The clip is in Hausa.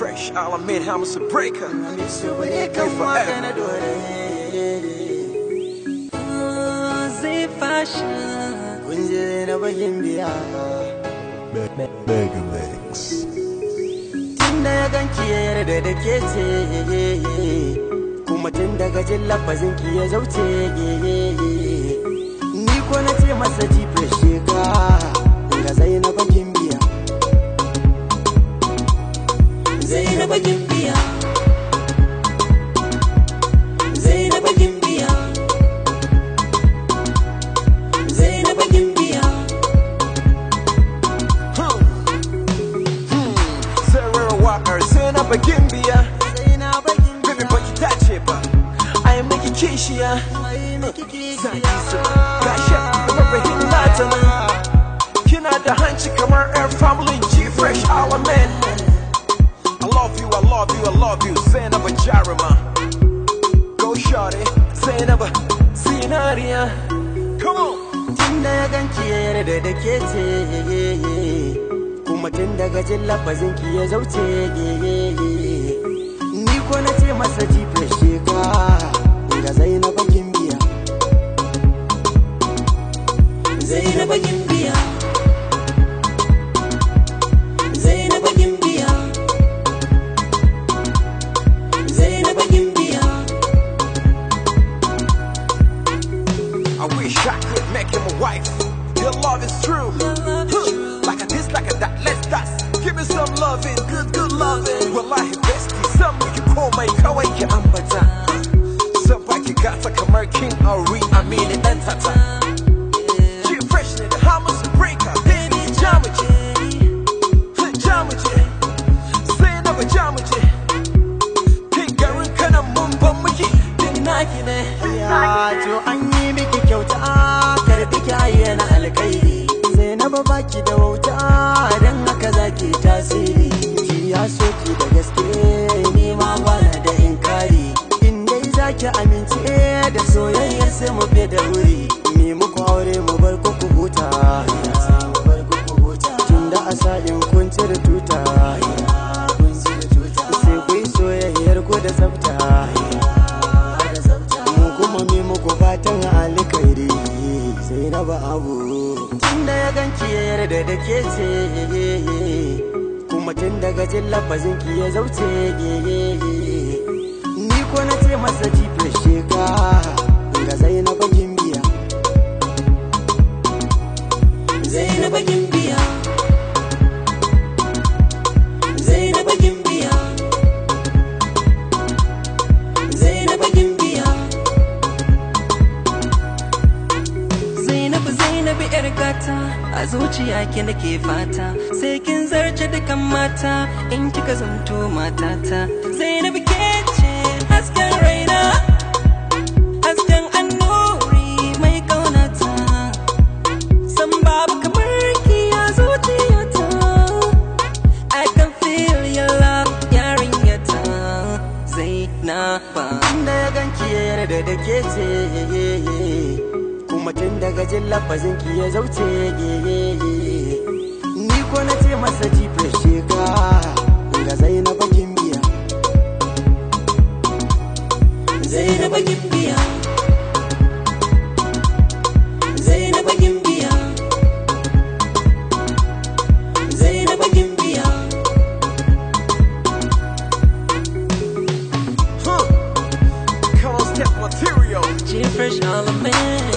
G-Fresh, all I'm in, how much a breaker. Zai fashion kunje na bagin biya Mega Mix. tunda ya ganki ya yarda da ke ce kuma tun daga jin lafazin ki ya zauce ni ko na ce masa G-Fresh shiga ga Zainaba Gimbiya Zainaba Gimbiya Zainaba Gimbiya Zainaba Gimbiya Sarah Walker, Zainaba Gimbiya. Baby, but you touch it, but I am making kishiya. Gashi, remember him Latana. Kina da hanci kamar air family G-Fresh, all I'm in. I love you, I love you, I love you, Zainaba Jarima. Go shorty, Zainaba, Sinaria. Come on. tunda ya ganki ya yarda da ke ce kuma tun daga jin lafazin ki ya zauce ni ko na ce masa G-Fresh shiga ga Zainaba Gimbiya Zainaba Gimbiya Zainaba Gimbiya Zainaba Gimbiya I wish I could make him a wife. Your love is true. Like a this, like a that, let's dance. Give me some loving, good, good loving. Wallahi bestie, some you call my kawaii ambata. Somebody got a kamar king Ari, I mean it and tata. G-Fresh nigga, how much a breaker? Baby, jamaji. Jamaji. Saying up a jamaji. Pingarin kana mumba muki. Dinaki ne. ya to an yi miki kyauta karbi ki ayyana alkairi Zainaba baki da wauta dan haka zaki tasiri ki ya so ki da gaske ni ma bana da inkari in dai zaki amince da soyayya sai mu fi da wuri mi muku aure mu bar ku huta tunda asalin kun cire tuta sai ku yi soyayyar ku da tsafta muku fatan alkairi Zainaba abu tunda ya ganki ya yarda da ke ce kuma tun daga jin lafazin ki ya zauce ni ko na ce masa G-Fresh shiga ga Zainaba Gimbiya Zainaba Gimbiya Zainaba Gimbiya Zainaba Gimbiya Zainabu yar gata a zuciya ki nake fata sai kin zarce dukan mata in kika zanto matata Zainabu ke ce hasken raina hasken annuri mai kaunata san babu kamar ki a zuciyata I can feel your love yarinyata Zainaba inda ya ganki ya yarda da ke ce kuma tun daga jin lafazin ki ya zauce ni ko na ce masa G-Fresh shiga ga Zainaba Gimbiya Zainaba Gimbiya Zainaba Gimbiya Zainaba Gimbiya Come on, step material. G-Fresh all the man